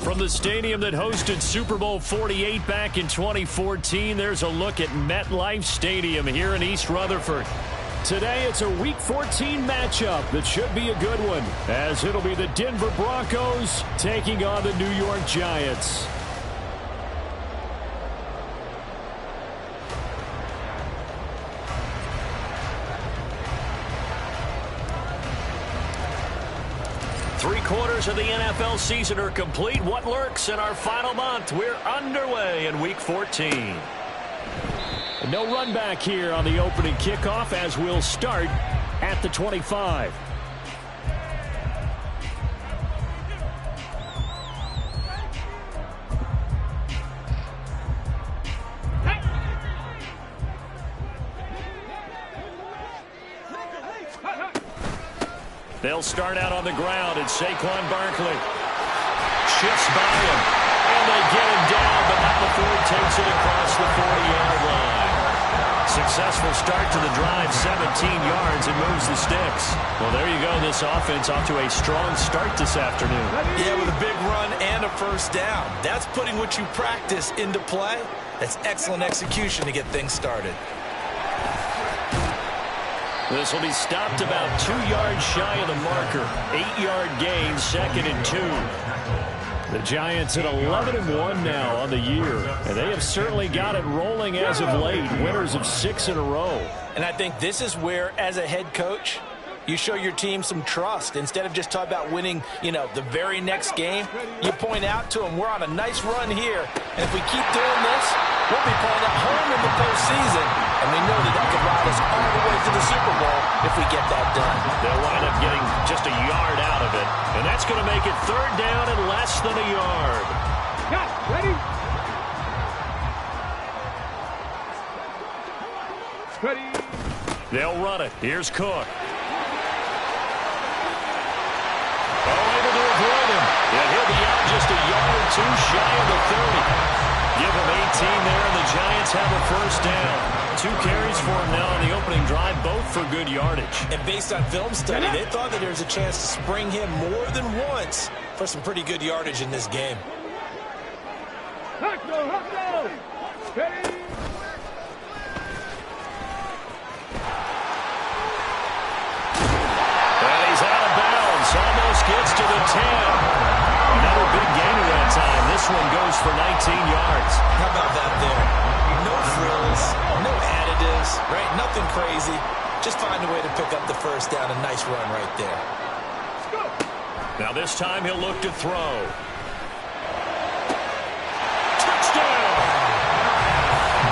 From the stadium that hosted Super Bowl 48 back in 2014, there's a look at MetLife Stadium here in East Rutherford. Today, it's a Week 14 matchup that should be a good one, as it'll be the Denver Broncos taking on the New York Giants. Three-quarters of the NFL season are complete. What lurks in our final month? We're underway in Week 14. No run back here on the opening kickoff as we'll start at the 25. They'll start out on the ground, and Saquon Barkley shifts by him, and they get him down, but not before he takes it across the 40-yard line. Successful start to the drive, 17 yards, and moves the sticks. Well, there you go. This offense off to a strong start this afternoon. Yeah, with a big run and a first down. That's putting what you practice into play. That's excellent execution to get things started. This will be stopped about 2 yards shy of the marker. 8-yard gain, 2nd and 2. The Giants at 11-1 now on the year, and they have certainly got it rolling as of late. Winners of 6 in a row. And I think this is where, as a head coach, you show your team some trust. Instead of just talking about winning, the very next game, you point out to them, we're on a nice run here, and if we keep doing this, we'll be playing at home in the postseason, and we know that could ride us all the way to the Super Bowl if we get that done. They'll wind up getting just a yard out of it, and that's going to make it 3rd down and less than a yard. Got ready? Ready. They'll run it. Here's Cook. Able to avoid him. And he'll be out just a yard or two shy of the 30. Give him 18 there, and the Giants have a first down. 2 carries for him now on the opening drive, both for good yardage. And based on film study, they thought that there was a chance to spring him more than once for some pretty good yardage in this game. Hot go. Ready. Almost gets to the 10. Another big gain at that time. This one goes for 19 yards. How about that there? No frills, no additives, right? Nothing crazy. Just find a way to pick up the first down. A nice run right there. Now this time he'll look to throw. Touchdown!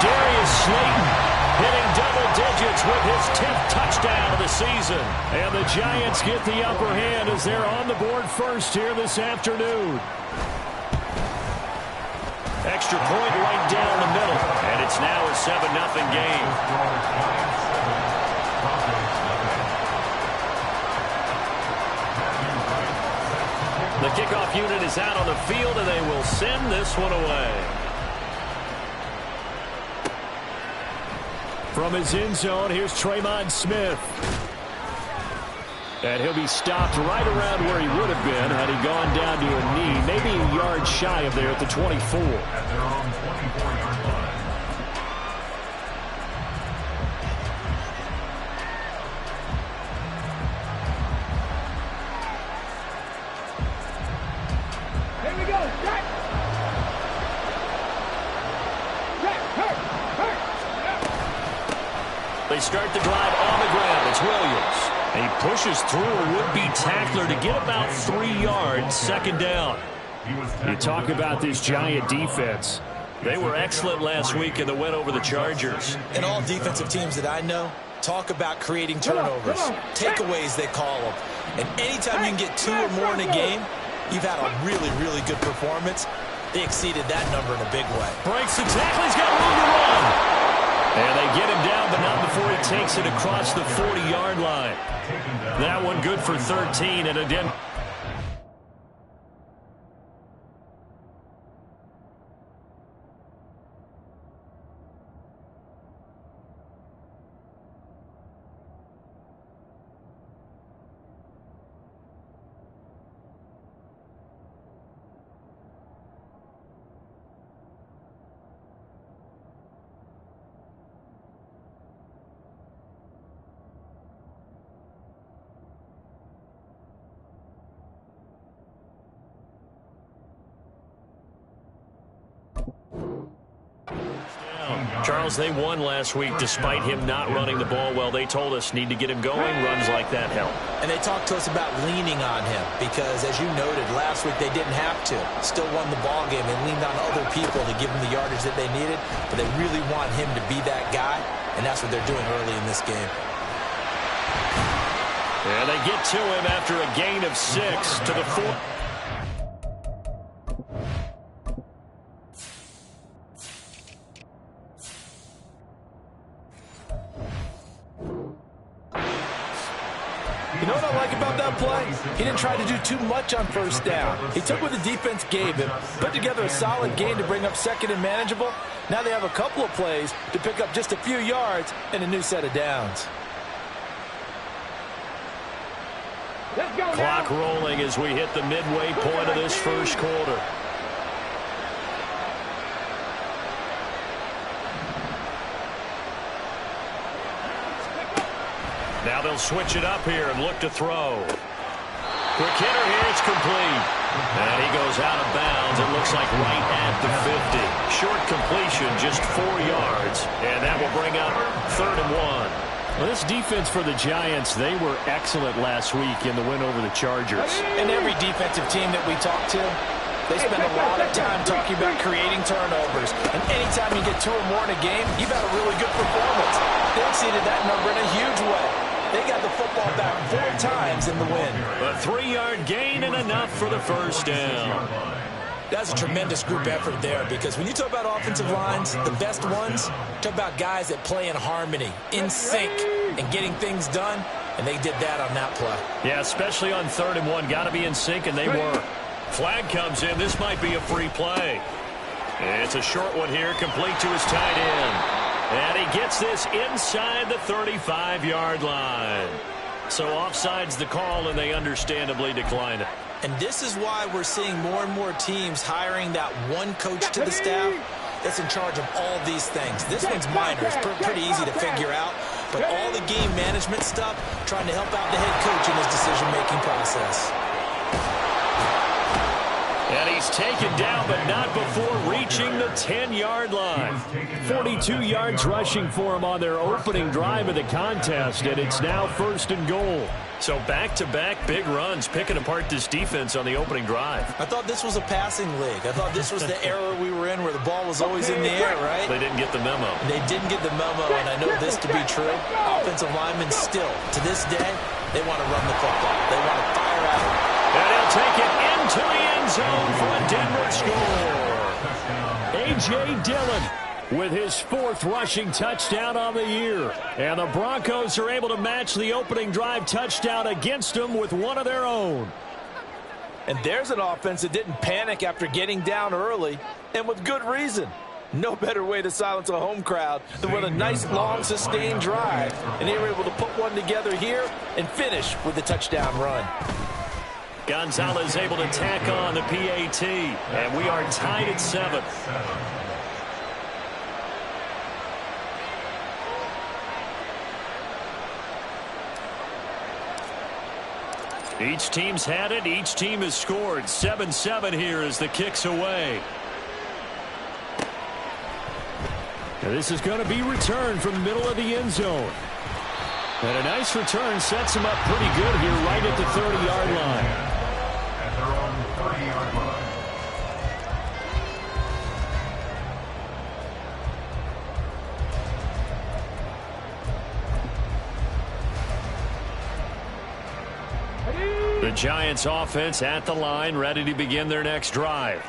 Darius Slayton hitting double digits with his 10th touchdown of the season. And the Giants get the upper hand as they're on the board first here this afternoon. Extra point right down the middle. And it's now a 7-0 game. The kickoff unit is out on the field, and they will send this one away. From his end zone, here's Tremont Smith. And he'll be stopped right around where he would have been had he gone down to a knee, maybe a yard shy of there at the 24. At their own 24-yard line. Here we go. Jack. They start the drive on the ground. It's Williams. And he pushes through a would-be tackler to get about 3 yards, 2nd down. You talk about this Giant defense. They were excellent last week in the win over the Chargers. And all defensive teams that I know talk about creating turnovers, takeaways they call them. And anytime you can get 2 or more in a game, you've had a really, really good performance. They exceeded that number in a big way. Breaks the tackle. He's got room to run. And they get him down, but not before he takes it across the 40-yard line. That one good for 13, and again. Charles, they won last week despite him not running the ball well. They told us need to get him going. Runs like that help. And they talked to us about leaning on him because, as you noted, last week they didn't have to. Still won the ball game. They leaned on other people to give them the yardage that they needed, but they really want him to be that guy, and that's what they're doing early in this game. And they get to him after a gain of 6 to the 4. You know what I like about that play? He didn't try to do too much on first down. He took what the defense gave him, put together a solid gain to bring up second and manageable. Now they have a couple of plays to pick up just a few yards and a new set of downs. Let's go Clock now. rolling as we hit the midway point of this first quarter. Now they'll switch it up here and look to throw. Quick hitter here, it's complete. And he goes out of bounds, it looks like right at the 50. Short completion, just 4 yards. And that will bring up 3rd and 1. Well, this defense for the Giants, they were excellent last week in the win over the Chargers. And every defensive team that we talk to, they spend a lot of time talking about creating turnovers. And anytime you get 2 or more in a game, you've had a really good performance. They exceeded that number in a huge way. They got the football back 4 times in the win. A 3-yard gain and enough for the first down. That's a tremendous group effort there because when you talk about offensive lines, the best ones, talk about guys that play in harmony, in sync, and getting things done, and they did that on that play. Yeah, especially on 3rd and 1. Got to be in sync, and they were. Flag comes in. This might be a free play. It's a short one here, complete to his tight end. And he gets this inside the 35-yard line. So offside's the call, and they understandably decline it. And this is why we're seeing more and more teams hiring that one coach to the staff that's in charge of all these things. This one's minor. It's pretty easy to figure out. But all the game management stuff, trying to help out the head coach in his decision-making process. And he's taken down, but not before reaching the 10-yard line. 42 yards rushing for him on their opening drive of the contest, and it's now 1st and goal. So back-to-back big runs, picking apart this defense on the opening drive. I thought this was a passing league. I thought this was the era we were in where the ball was always in the air, right? They didn't get the memo. They didn't get the memo, and I know this to be true. Offensive linemen still, to this day, they want to run the football. They want to fire out. And he'll take it into the end zone for a Denver score. A.J. Dillon with his 4th rushing touchdown on the year. And the Broncos are able to match the opening drive touchdown against them with one of their own. And there's an offense that didn't panic after getting down early, and with good reason. No better way to silence a home crowd than with a nice, long, sustained drive. And they were able to put one together here and finish with a touchdown run. Gonzalez able to tack on the PAT, and we are tied at 7. Each team's had it. Each team has scored. 7-7 here as the kick's away. Now this is going to be returned from the middle of the end zone. And a nice return sets him up pretty good here right at the 30-yard line. At their own 30-yard line. The Giants offense at the line, ready to begin their next drive.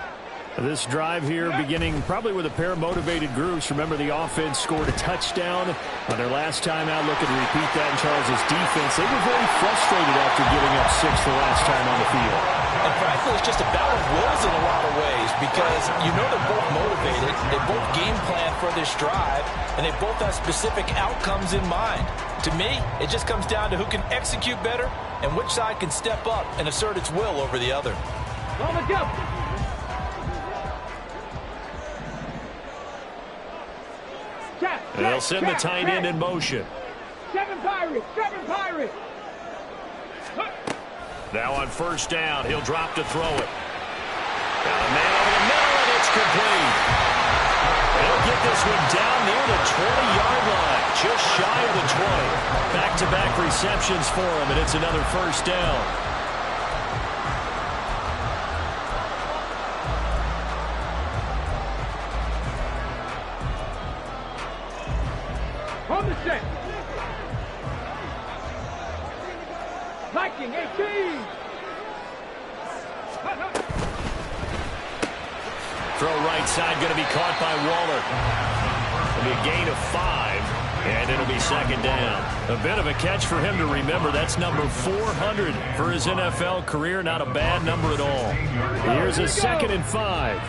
This drive here beginning probably with a pair of motivated groups. Remember, the offense scored a touchdown on their last time out. Looking to repeat that in Charles's defense. They were very frustrated after giving up 6 the last time on the field. And frankly, it's just a battle of wills in a lot of ways because you know they're both motivated. They both game plan for this drive, and they both have specific outcomes in mind. To me, it just comes down to who can execute better and which side can step up and assert its will over the other. On the jump. They'll send the tight end in motion. 7 Pirates, 7 Pirates. Now on first down, he'll drop to throw it. Got a man over the middle, and it's complete. He'll get this one down near the 20-yard line, just shy of the 20. Back-to-back receptions for him, and it's another first down. On the set. Viking 18. Throw right side, going to be caught by Waller. It'll be a gain of 5, and it'll be second down. A bit of a catch for him to remember. That's number 400 for his NFL career. Not a bad number at all. Here's a 2nd and 5.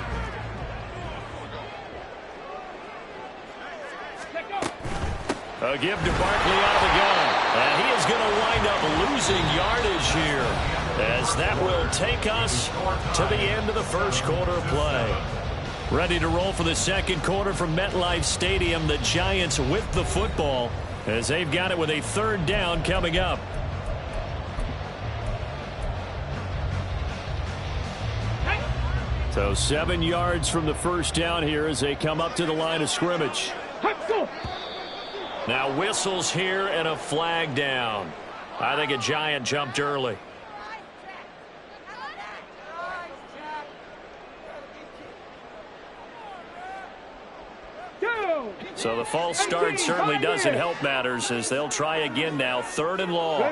A give to Barkley out of the gun. And he is going to wind up losing yardage here, as that will take us to the end of the first quarter of play. Ready to roll for the second quarter from MetLife Stadium. The Giants with the football, as they've got it with a 3rd down coming up. So 7 yards from the first down here as they come up to the line of scrimmage. Now whistles here and a flag down. I think a Giant jumped early. So the false start certainly doesn't help matters, as they'll try again now. 3rd and long.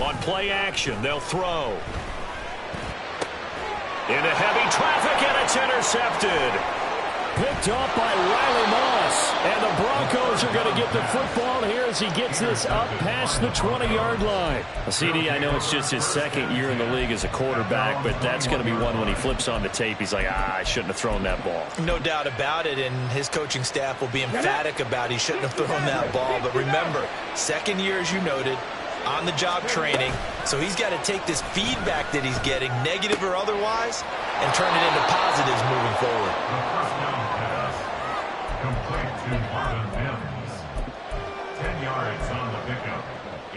On play action, they'll throw. Into heavy traffic, and it's intercepted. Picked off by Riley Moss. And the Broncos are going to get the football here as he gets this up past the 20-yard line. CD, I know it's just his 2nd year in the league as a quarterback, but that's going to be one when he flips on the tape. He's like, I shouldn't have thrown that ball. No doubt about it, and his coaching staff will be emphatic about he shouldn't have thrown that ball. But remember, 2nd year, as you noted, on-the-job training. So he's got to take this feedback that he's getting, negative or otherwise, and turn it into positives moving forward. Complete to Marvin Mims. 10 yards on the pickup.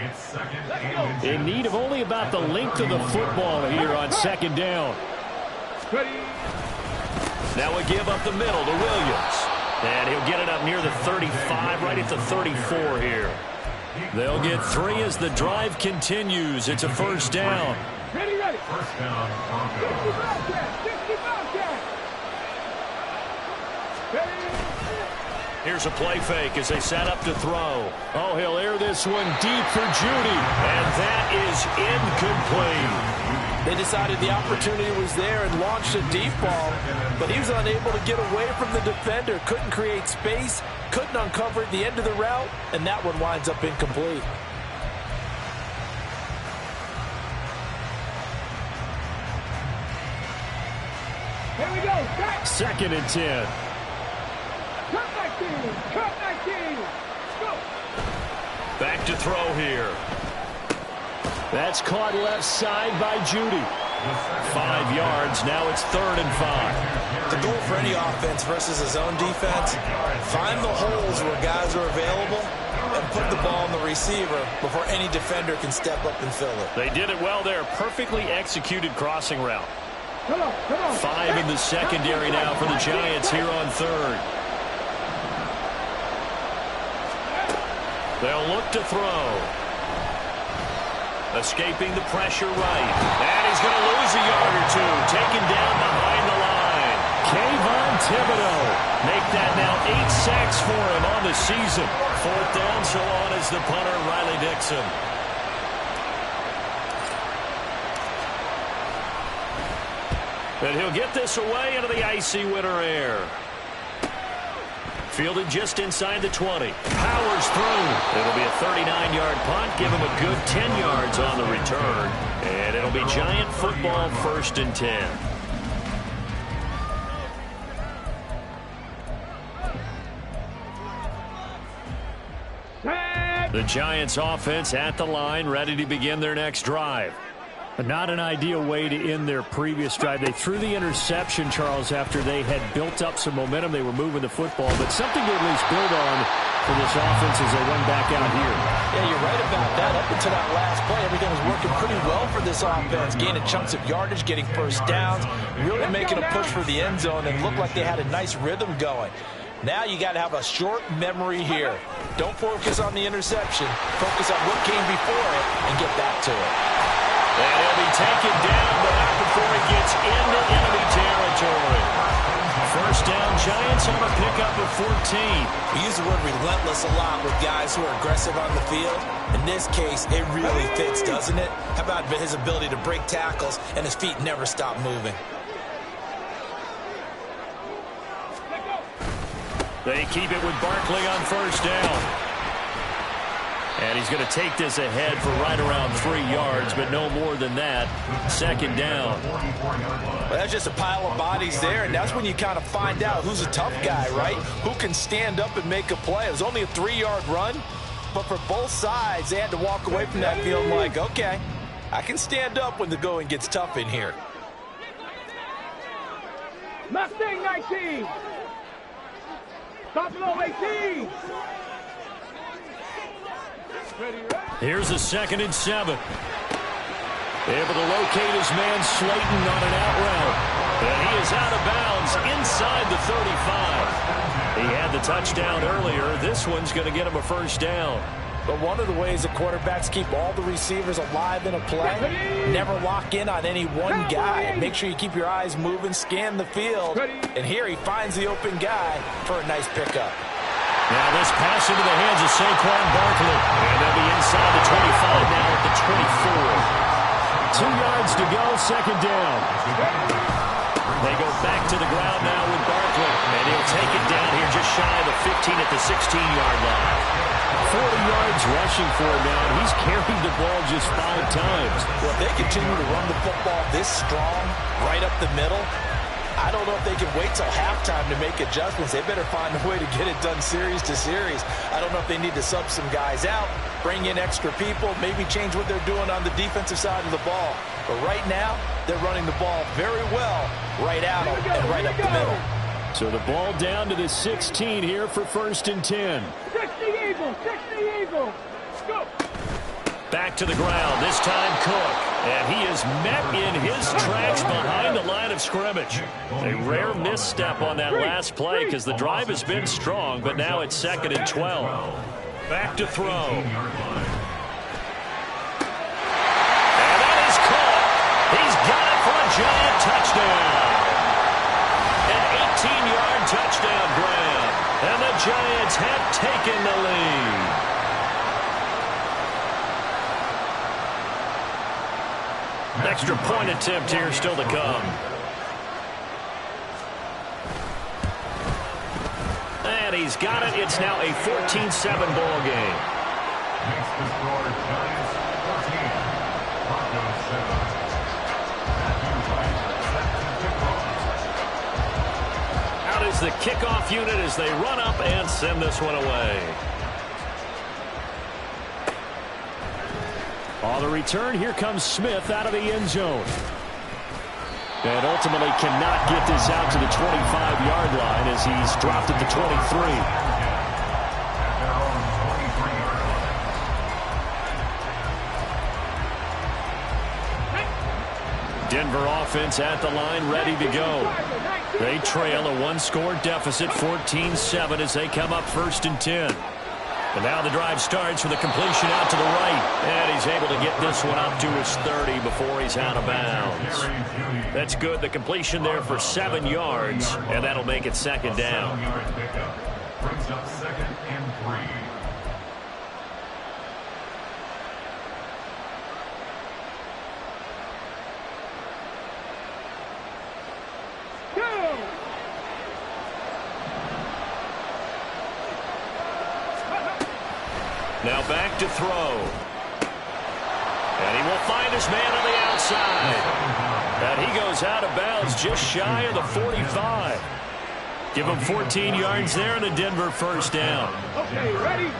It's 2nd and In need of only about the length of the football here on 2nd down. Now a give up the middle to Williams. And he'll get it up near the 35, right at the 34 here. They'll get 3 as the drive continues. It's a first down. Ready. First down, Broncos. Here's a play fake as they set up to throw. Oh, he'll air this one deep for Judy. And that is incomplete. They decided the opportunity was there and launched a deep ball, but he was unable to get away from the defender, couldn't create space, couldn't uncover at the end of the route, and that one winds up incomplete. Here we go. Back. 2nd and 10. Cut 19. Go. Back to throw here. That's caught left side by Judy. 5 yards. Now it's 3rd and 5. The goal for any offense versus his own defense, find the holes where guys are available and put the ball on the receiver before any defender can step up and fill it. They did it well there. Perfectly executed crossing route. Come on. 5 in the secondary now for the Giants here on 3rd. They'll look to throw. Escaping the pressure right. And he's going to lose a yard or 2. Taken down behind the line. Kayvon Thibodeau. Make that now 8 sacks for him on the season. 4th down, so on is the punter, Riley Dixon. And he'll get this away into the icy winter air. Fielded just inside the 20. Powers through. It'll be a 39-yard punt. Give him a good 10 yards on the return. And it'll be Giant football, 1st and 10. The Giants offense at the line, ready to begin their next drive. But not an ideal way to end their previous drive. They threw the interception, Charles, after they had built up some momentum. They were moving the football, but something to at least build on for this offense as they run back out here. Yeah, you're right about that. Up until that last play, everything was working pretty well for this offense. Gaining chunks of yardage, getting first downs, really making a push for the end zone, and looked like they had a nice rhythm going. Now you got to have a short memory here. Don't focus on the interception. Focus on what came before it and get back to it. And he'll be taken down, but not before he gets into enemy territory. First down, Giants on a pickup of 14. We use the word relentless a lot with guys who are aggressive on the field. In this case, it really fits, doesn't it? How about his ability to break tackles and his feet never stop moving? They keep it with Barkley on first down. And he's going to take this ahead for right around 3 yards, but no more than that. Second down. Well, that's just a pile of bodies there, and that's when you kind of find out who's a tough guy, right? Who can stand up and make a play. It was only a 3-yard run, but for both sides, they had to walk away from that feeling like, okay, I can stand up when the going gets tough in here. Mustang 19. Buffalo 18. Here's a 2nd and 7. Able to locate his man Slayton on an out route. And he is out of bounds inside the 35. He had the touchdown earlier. This one's going to get him a first down. But one of the ways the quarterbacks keep all the receivers alive in a play, never lock in on any one guy. Make sure you keep your eyes moving, scan the field. And here he finds the open guy for a nice pickup. Now this pass into the hands of Saquon Barkley. And they'll be inside the 25 now at the 24. 2 yards to go, second down. They go back to the ground now with Barkley. And he'll take it down here just shy of the 15 at the 16-yard line. 40 yards rushing for him now. He's carried the ball just 5 times. Well, if they continue to run the football this strong, right up the middle, I don't know if they can wait till halftime to make adjustments. They better find a way to get it done series to series. I don't know if they need to sub some guys out, bring in extra people, maybe change what they're doing on the defensive side of the ball. But right now, they're running the ball very well right out and right up the middle. So the ball down to the 16 here for 1st and 10. 60 Eagles, 60 Eagles. Go. Back to the ground, this time Cook. And he is met in his tracks behind the line of scrimmage. A rare misstep on that last play because the drive has been strong, but now it's 2nd and 12. Back to throw. And that is caught. He's got it for a giant touchdown. An 18-yard touchdown grab. And the Giants have taken the lead. Extra point attempt here still to come. And he's got it. It's now a 14-7 ball game. Makes the score Giants 14, Broncos 7. Matthew Wright set to kick off. Out is the kickoff unit as they run up and send this one away. On the return, here comes Smith out of the end zone. And ultimately cannot get this out to the 25-yard line as he's dropped at the 23. Denver offense at the line, ready to go. They trail a 1-score deficit, 14-7 as they come up 1st and 10. And now the drive starts with a completion out to the right. And he's able to get this one up to his 30 before he's out of bounds. That's good. The completion there for 7 yards. And that'll make it 2nd down. Brings up 2nd and 3. Now back to throw. And he will find his man on the outside. And he goes out of bounds just shy of the 45. Give him 14 yards there and a Denver first down. Okay, ready?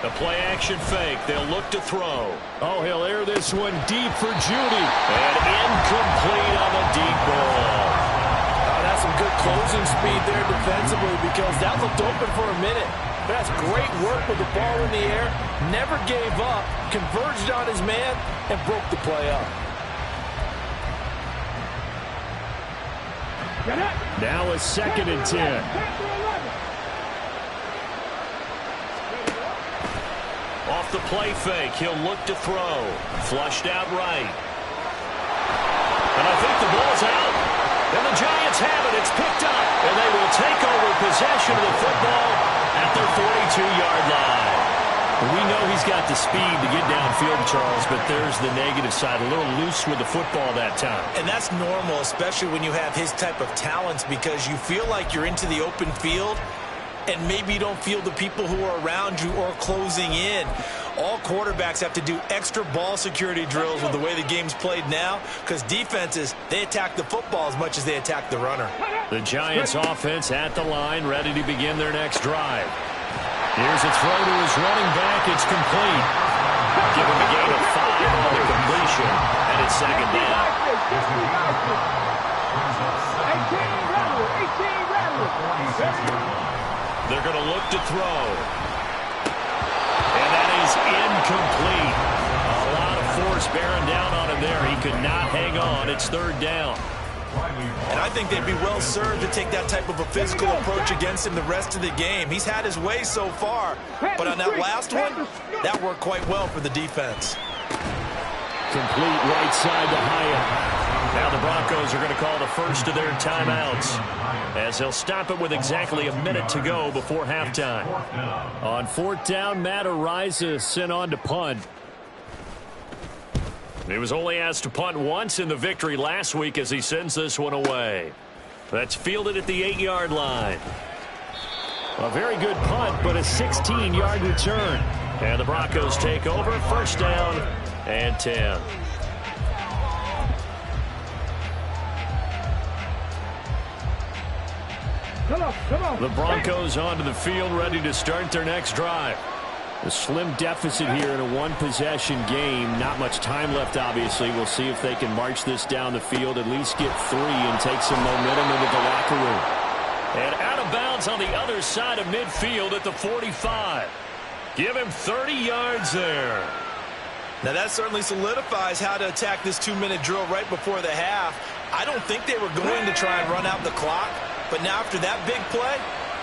The play-action fake. They'll look to throw. Oh, he'll air this one deep for Judy. And incomplete on the deep ball. Oh, that's some good closing speed there defensively because that looked open for a minute. That's great work with the ball in the air. Never gave up, converged on his man, and broke the play up. Now a 2nd and 10. Off the play fake, he'll look to throw. Flushed out right. And I think the ball's out. And the Giants have it. It's picked up. And they will take over possession of the football at their 42-yard line. We know he's got the speed to get downfield, Charles, but there's the negative side. A little loose with the football that time. And that's normal, especially when you have his type of talents, because you feel like you're into the open field and maybe you don't feel the people who are around you or closing in. All quarterbacks have to do extra ball security drills with the way the game's played now because defenses, they attack the football as much as they attack the runner. The Giants offense at the line, ready to begin their next drive. Here's a throw to his running back. It's complete. Give him a gain of 5 on the completion, and it's 2nd down. 18 They're going to look to throw. And that is incomplete. A lot of force bearing down on him there. He could not hang on. It's 3rd down. And I think they'd be well served to take that type of a physical approach against him the rest of the game. He's had his way so far, but on that last one, that worked quite well for the defense. Complete right side to Hyatt. Now the Broncos are going to call the first of their timeouts as they'll stop it with exactly a minute to go before halftime. On 4th down, Matt Araiza sent on to punt. He was only asked to punt once in the victory last week as he sends this one away. That's fielded at the 8-yard line. A very good punt, but a 16-yard return. And the Broncos take over, 1st down and 10. Come on. The Broncos onto the field, ready to start their next drive. A slim deficit here in a one-possession game. Not much time left, obviously. We'll see if they can march this down the field, at least get 3 and take some momentum into the locker room. And out of bounds on the other side of midfield at the 45. Give him 30 yards there. Now that certainly solidifies how to attack this 2-minute drill right before the half. I don't think they were going to try and run out the clock, but now after that big play,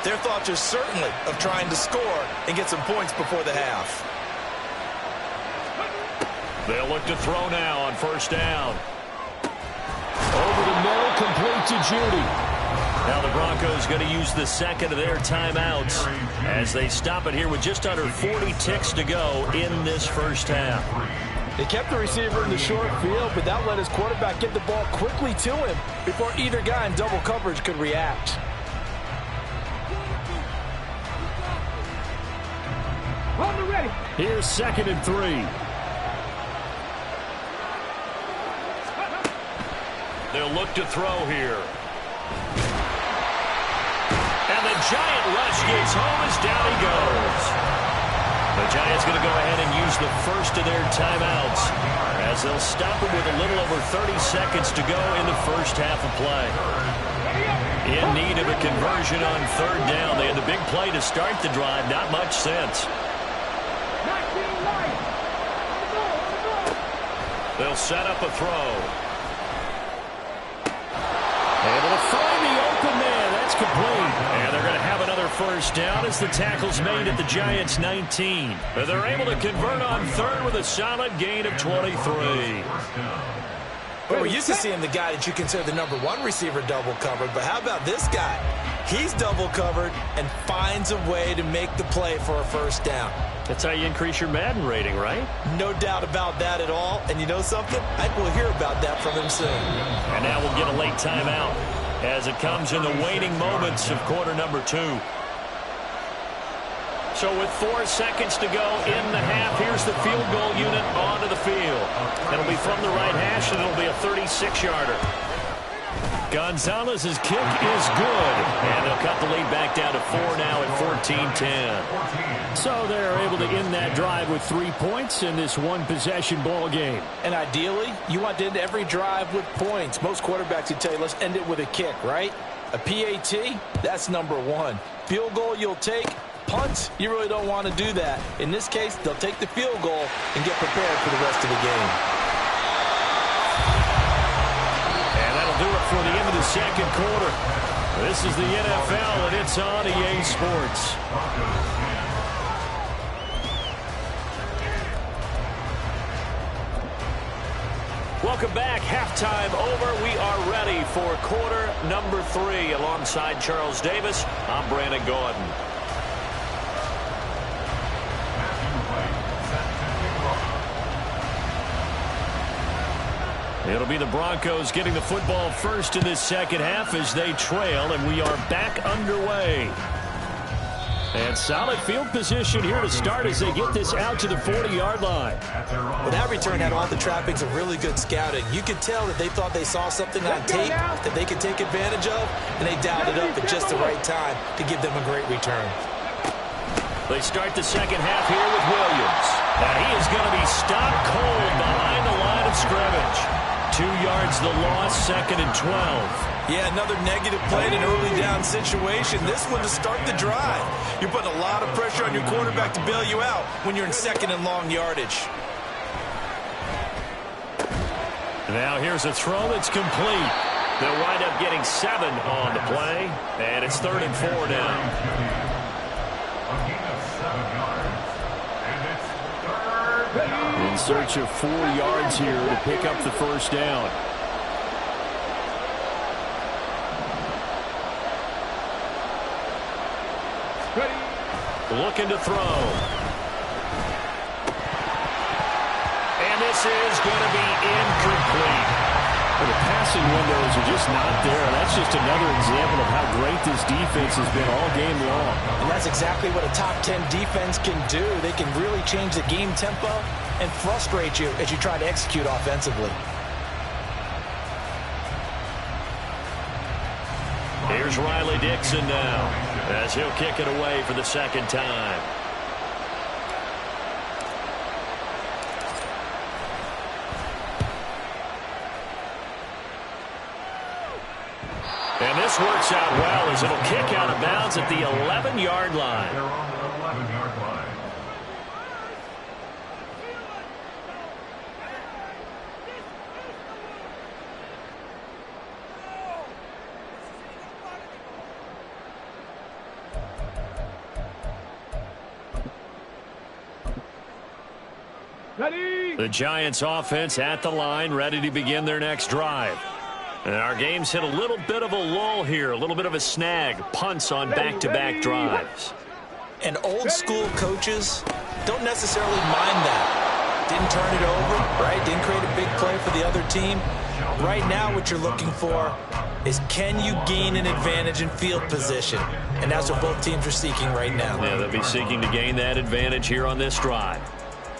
their thoughts are certainly of trying to score and get some points before the half. They'll look to throw now on 1st down. Over the middle, complete to Judy. Now the Broncos going to use the 2nd of their timeouts as they stop it here with just under 40 ticks to go in this 1st half. They kept the receiver in the short field, but that let his quarterback get the ball quickly to him before either guy in double coverage could react. Ready. Here's 2nd and 3. They'll look to throw here. And the Giant rush gets home as down he goes. The Giants going to go ahead and use the 1st of their timeouts as they'll stop it with a little over 30 seconds to go in the 1st half of play. In need of a conversion on 3rd down. They had the big play to start the drive. Not much sense. They'll set up a throw. Able to find the open man. That's complete. And they're going to have another 1st down as the tackle's made at the Giants' 19. But they're able to convert on 3rd with a solid gain of 23. Well, we're used to seeing the guy that you consider the #1 receiver double covered, but how about this guy? He's double covered and finds a way to make the play for a 1st down. That's how you increase your Madden rating, right? No doubt about that at all. And you know something? I think we'll hear about that from him soon. And now we'll get a late timeout as it comes in the waning moments of quarter number 2. So with 4 seconds to go in the half, here's the field goal unit onto the field. It'll be from the right hash, and it'll be a 36-yarder. Gonzalez's kick is good. And they'll cut the lead back down to 4 now at 14-10. So they're able to end that drive with 3 points in this one-possession ball game. And ideally, you want to end every drive with points. Most quarterbacks would tell you, let's end it with a kick, right? A PAT, that's number 1. Field goal you'll take. Punts, you really don't want to do that. In this case, they'll take the field goal and get prepared for the rest of the game. And that'll do it for the end of the second quarter. This is the NFL, and it's on EA Sports. Welcome back. Halftime over. We are ready for quarter number 3. Alongside Charles Davis, I'm Brandon Gordon. It'll be the Broncos getting the football first in this second half as they trail, and we are back underway. And solid field position here to start as they get this out to the 40-yard line. Well, that return had all the trappings of really good scouting. You could tell that they thought they saw something on tape that they could take advantage of, and they dialed it up at just the right time to give them a great return. They start the second half here with Williams. Now he is going to be stopped cold behind the line of scrimmage. 2 yards the loss, 2nd and 12. Yeah, another negative play in an early down situation. This one to start the drive. You're putting a lot of pressure on your quarterback to bail you out when you're in 2nd and long yardage. Now here's a throw that's complete. They'll wind up getting 7 on the play, and it's 3rd and 4 now. In search of 4 yards here to pick up the first down. Looking to throw. And this is going to be incomplete. Well, the passing windows are just not there. That's just another example of how great this defense has been all game long. And that's exactly what a top 10 defense can do. They can really change the game tempo and frustrate you as you try to execute offensively. Here's Riley Dixon now as he'll kick it away for the second time. And this works out well as it'll kick out of bounds at the 11-yard line. They're on the 11-yard line. Ready? The Giants offense at the line, ready to begin their next drive. And our game's hit a little bit of a lull here, a little bit of a snag. Punts on back-to-back drives. And old school coaches don't necessarily mind that. Didn't turn it over, right? Didn't create a big play for the other team. Right now what you're looking for is, can you gain an advantage in field position? And that's what both teams are seeking right now. Yeah, they'll be seeking to gain that advantage here on this drive.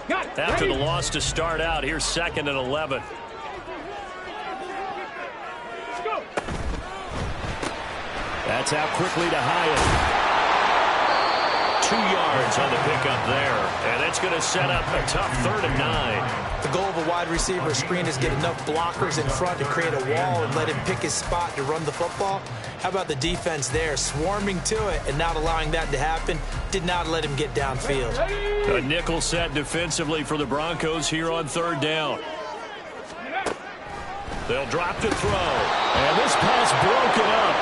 After the loss to start out, here's 2nd and 11. That's out quickly to Hyatt. 2 yards on the pickup there. And that's going to set up a tough 3rd and 9. The goal of a wide receiver screen is get enough blockers in front to create a wall and let him pick his spot to run the football. How about the defense there, swarming to it and not allowing that to happen? Did not let him get downfield. A nickel set defensively for the Broncos here on 3rd down. They'll drop to throw. And this pass broken up.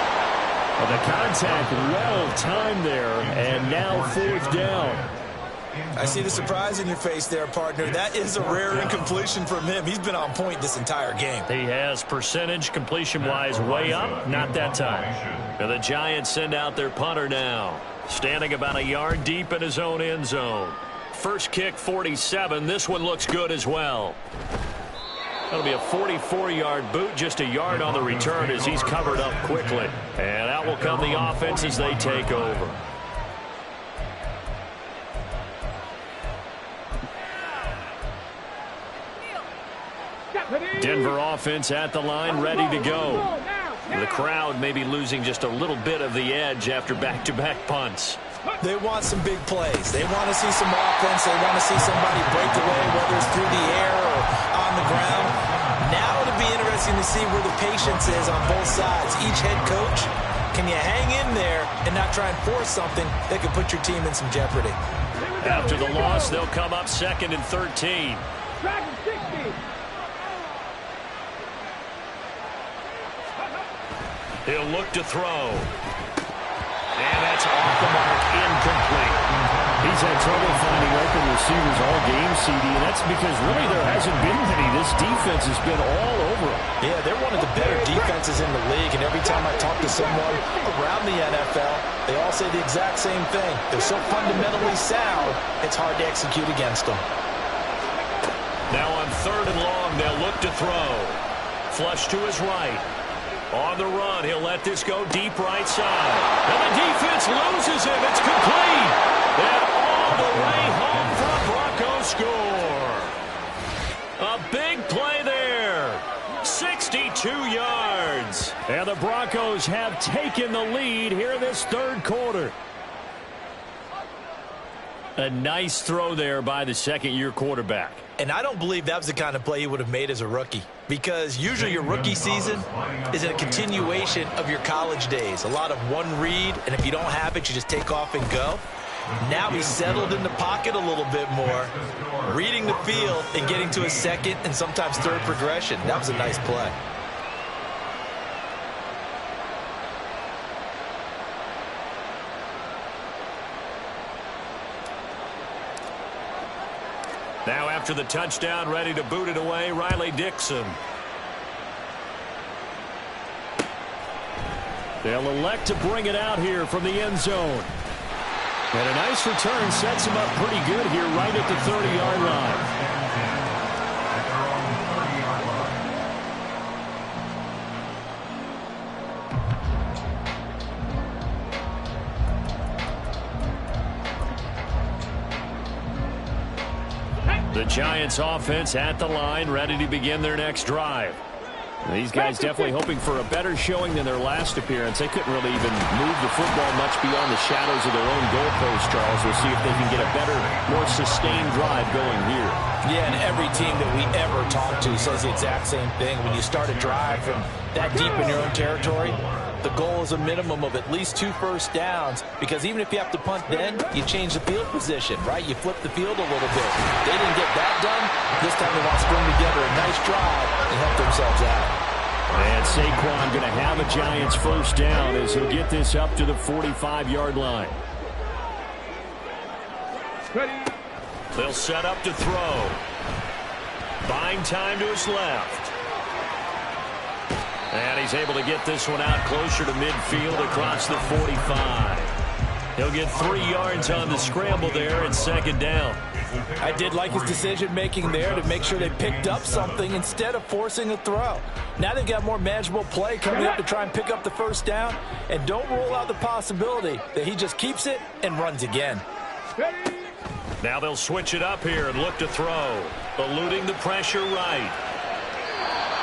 Well, the contact well-timed there, and now 4th down. I see the surprise in your face there, partner. That is a rare incompletion from him. He's been on point this entire game. He has percentage completion-wise way up. Not that time. And the Giants send out their punter now. Standing about a yard deep in his own end zone. First kick, 47. This one looks good as well. That'll be a 44-yard boot, just a yard on the return as he's covered up quickly. And out will come the offense as they take over. Denver offense at the line, ready to go. The crowd may be losing just a little bit of the edge after back-to-back punts. They want some big plays. They want to see some offense. They want to see somebody break away, whether it's through the air or on the ground. Now it'll be interesting to see where the patience is on both sides. Each head coach, can you hang in there and not try and force something that could put your team in some jeopardy? After the loss, they'll come up 2nd and 13. Dragon 60. He'll look to throw. And that's off the mark, incomplete. He's had trouble finding open receivers all game, CD, and that's because really there hasn't been many. This defense has been all over him. Yeah, they're one of the better defenses in the league, and every time I talk to someone around the NFL, they all say the exact same thing. They're so fundamentally sound, it's hard to execute against them. Now on 3rd and long, they'll look to throw. Flush to his right. On the run, he'll let this go deep right side. And the defense loses him. It's complete. And all the way home for a Broncos score. A big play there. 62 yards. And the Broncos have taken the lead here in this 3rd quarter. A nice throw there by the second-year quarterback. And I don't believe that was the kind of play he would have made as a rookie, because usually your rookie season is a continuation of your college days. A lot of one read, and if you don't have it, you just take off and go. Now he's settled in the pocket a little bit more, reading the field and getting to a second and sometimes third progression. That was a nice play. Now after the touchdown, ready to boot it away, Riley Dixon. They'll elect to bring it out here from the end zone. And a nice return sets him up pretty good here right at the 30-yard line. The Giants offense at the line, ready to begin their next drive. These guys definitely hoping for a better showing than their last appearance. They couldn't really even move the football much beyond the shadows of their own goalpost, Charles. We'll see if they can get a better, more sustained drive going here. Yeah, and every team that we ever talk to says the exact same thing. When you start a drive from that deep in your own territory, the goal is a minimum of at least 2 first downs, because even if you have to punt then, you change the field position, right? You flip the field a little bit. They didn't get that done. This time they want to string together a nice drive and help themselves out. And Saquon going to have a Giants first down as he'll get this up to the 45-yard line. Ready. They'll set up to throw. Buying time to his left. And he's able to get this one out closer to midfield across the 45. He'll get 3 yards on the scramble there at 2nd down. I did like his decision-making there to make sure they picked up something instead of forcing a throw. Now they've got more manageable play coming up to try and pick up the first down. And don't rule out the possibility that he just keeps it and runs again. Ready. Now they'll switch it up here and look to throw. Eluding the pressure right.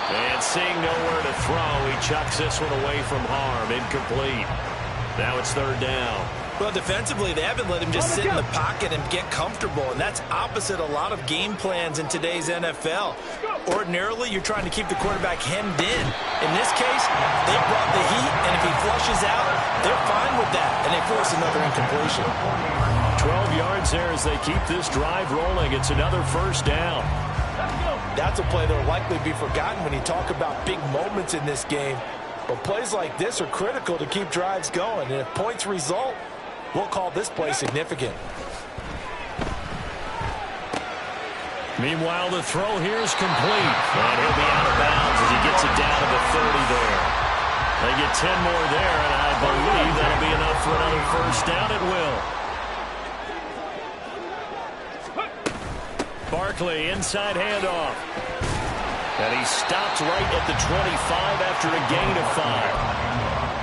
And seeing nowhere to throw, he chucks this one away from harm. Incomplete. Now it's 3rd down. Well, defensively, they haven't let him just sit in the pocket and get comfortable, and that's opposite a lot of game plans in today's NFL. Ordinarily, you're trying to keep the quarterback hemmed in. In this case, they brought the heat, and if he flushes out, they're fine with that, and they force another incompletion. 12 yards there as they keep this drive rolling. It's another first down. That's a play that will likely be forgotten when you talk about big moments in this game. But plays like this are critical to keep drives going, and if points result, we'll call this play significant. Meanwhile, the throw here is complete. And he'll be out of bounds as he gets it down to the 30 there. They get 10 more there, and I believe that'll be enough for another first down. It will. Barkley, inside handoff. And he stopped right at the 25 after a gain of 5.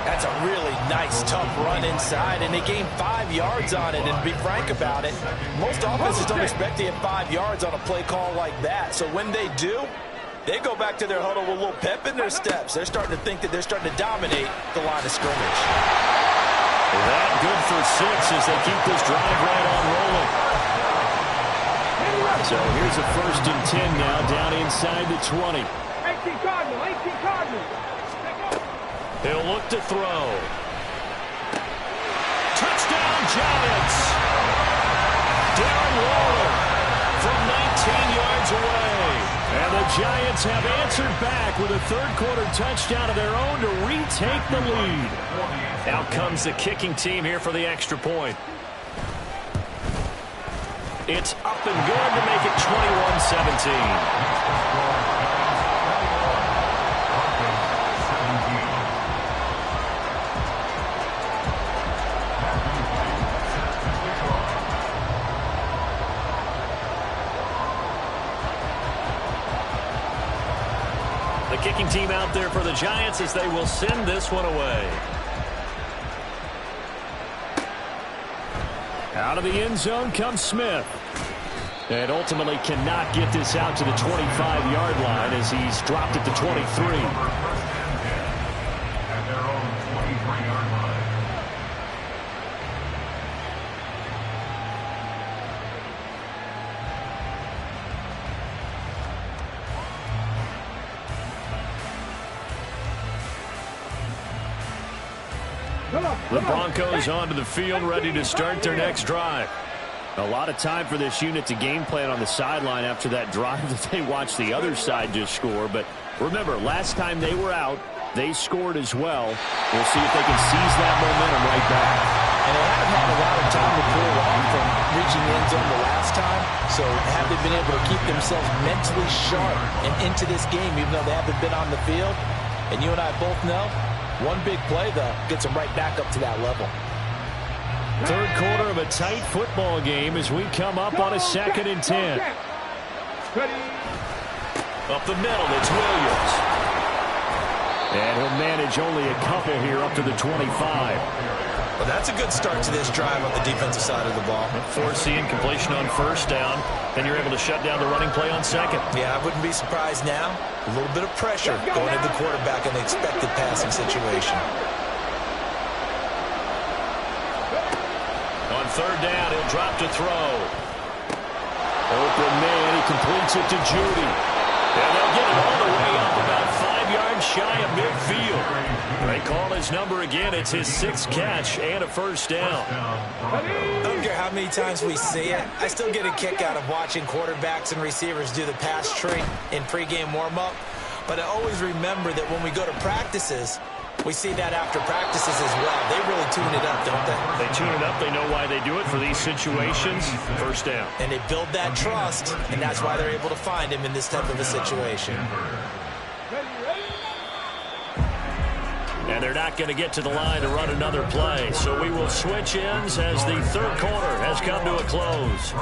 That's a really nice, tough run inside, and they gained 5 yards on it. And to be frank about it, most offenses don't expect to get 5 yards on a play call like that. So when they do, They go back to their huddle with a little pep in their steps. They're starting to think that they're starting to dominate the line of scrimmage. That good for 6 as they keep this drive right on rolling. So here's a 1st and 10 now, down inside the 20. 18 Cardinal, 18 Cardinal. He'll look to throw. Touchdown, Giants! Darren Waller from 19 yards away. And the Giants have answered back with a third-quarter touchdown of their own to retake the lead. Out comes the kicking team here for the extra point. It's up and good to make it 21-17. The kicking team out there for the Giants as they will send this one away. Out of the end zone comes Smith. And ultimately cannot get this out to the 25-yard line as he's dropped at the 23. At their own 23-yard line. The Broncos onto the field, ready to start their next drive. A lot of time for this unit to game plan on the sideline after that drive that they watched the other side just score. But remember, last time they were out, they scored as well. We'll see if they can seize that momentum right back. And they haven't had a lot of time to cool off from reaching the end zone the last time. So have they been able to keep themselves mentally sharp and into this game, even though they haven't been on the field? And you and I both know, one big play, though, gets them right back up to that level. Third quarter of a tight football game as we come up on a 2nd and 10. Up the middle, it's Williams. And he'll manage only a couple here up to the 25. Well, that's a good start to this drive on the defensive side of the ball. Forcing completion on 1st down, and you're able to shut down the running play on 2nd. Yeah, I wouldn't be surprised now. A little bit of pressure going at the quarterback in the expected passing situation. On 3rd down, he'll drop to throw. Open man, he completes it to Judy. And they'll get it all the way up about 5 yards shy of midfield. They call his number again. It's his 6th catch and a 1st down. I don't care how many times we see it. I still get a kick out of watching quarterbacks and receivers do the pass tree in pregame warm-up. But I always remember that when we go to practices, we see that after practices as well. They really tune it up, don't they? They tune it up. They know why they do it for these situations. 1st down. And they build that trust, and that's why they're able to find him in this type of a situation. And they're not going to get to the line to run another play. So we will switch ends as the third quarter has come to a close.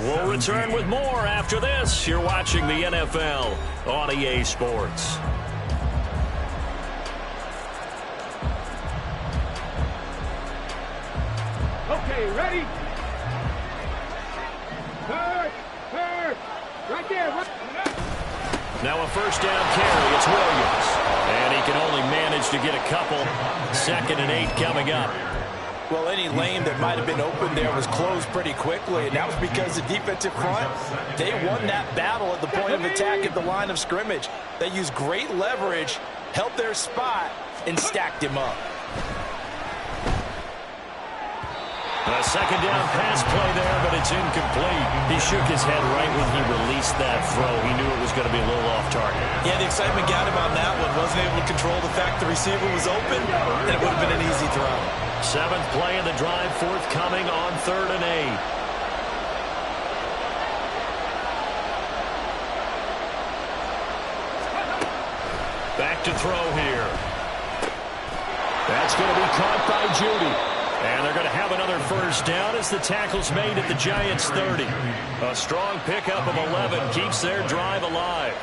We'll return with more after this. You're watching the NFL on EA Sports. Okay, ready? Third, right there. Now a 1st down carry. It's Williams. And he can only manage to get a couple. 2nd and 8 coming up. Well, any lane that might have been open there was closed pretty quickly, and that was because the defensive front, they won that battle at the point of attack at the line of scrimmage. They used great leverage, held their spot, and stacked him up. A 2nd down pass play there, but it's incomplete. He shook his head right when he released that throw. He knew it was going to be a little off target. Yeah, the excitement got him on that one. Wasn't able to control the fact the receiver was open, and it would have been an easy throw. 7th play of the drive, forthcoming on 3rd and 8. Back to throw here. That's going to be caught by Judy. And they're going to have another 1st down as the tackle's made at the Giants' 30. A strong pickup of 11 keeps their drive alive.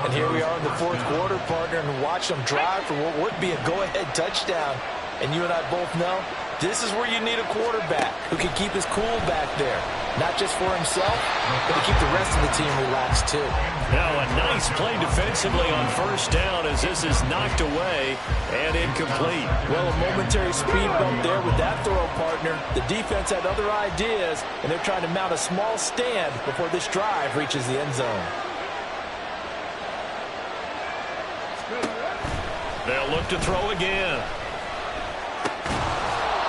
And here we are in the 4th quarter, partner, and watch them drive for what would be a go-ahead touchdown. And you and I both know this is where you need a quarterback who can keep his cool back there. not just for himself, but to keep the rest of the team relaxed too. Now a nice play defensively on first down as this is knocked away and incomplete. Well, a momentary speed bump there with that throw, partner. The defense had other ideas, and they're trying to mount a small stand before this drive reaches the end zone. They'll look to throw again.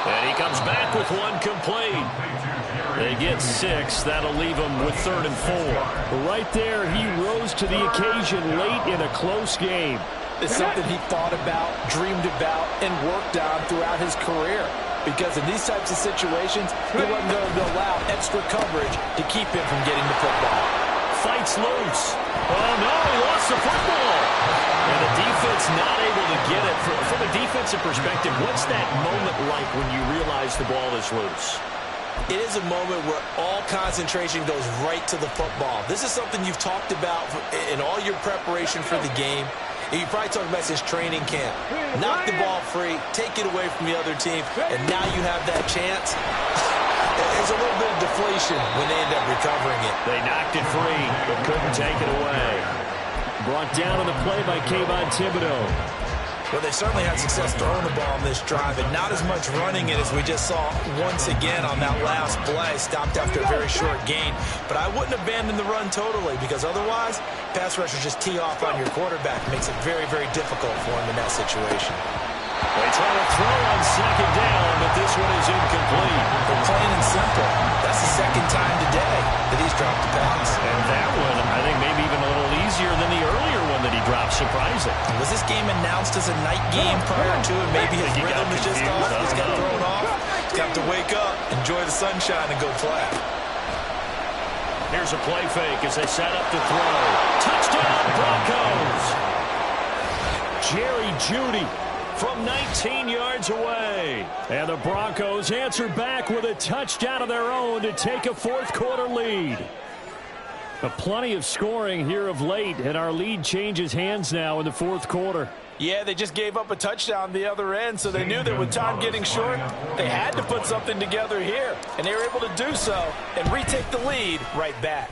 And he comes back with one complete. They get 6. That'll leave them with 3rd and 4. Right there, he rose to the occasion late in a close game. It's something he thought about, dreamed about, and worked on throughout his career. Because in these types of situations, he wasn't going to allow extra coverage to keep him from getting the football. Fights loose. Oh, no, he lost the football. And the defense not able to get it. From a defensive perspective, what's that moment like when you realize the ball is loose? It is a moment where all concentration goes right to the football. This is something you've talked about in all your preparation for the game. You probably talked about since training camp. Knock the ball free, take it away from the other team, and now you have that chance. There's a little bit of deflation when they end up recovering it. They knocked it free, but couldn't take it away. Brought down on the play by Kayvon Thibodeau. Well, they certainly had success throwing the ball on this drive, and not as much running it as we just saw once again on that last play. Stopped after a very short gain. But I wouldn't abandon the run totally, because otherwise, pass rushers just tee off on your quarterback. Makes it very, very difficult for him in that situation. They try to throw on 2nd down, but this one is incomplete. But plain and simple, that's the 2nd time today that he's dropped the pass. And that one, I think, maybe even a little easier than the earlier one that he dropped. Surprising. Was this game announced as a night game prior to it? Maybe his rhythm is just off. He's got thrown off. He's got to wake up, enjoy the sunshine, and go play. Here's a play fake as they set up to throw. Touchdown, Broncos! Jerry Jeudy from 19 yards away. And the Broncos answer back with a touchdown of their own to take a 4th quarter lead. But plenty of scoring here of late, and our lead changes hands now in the 4th quarter. Yeah, they just gave up a touchdown the other end, so they knew that with time getting short, they had to put something together here. And they were able to do so and retake the lead right back.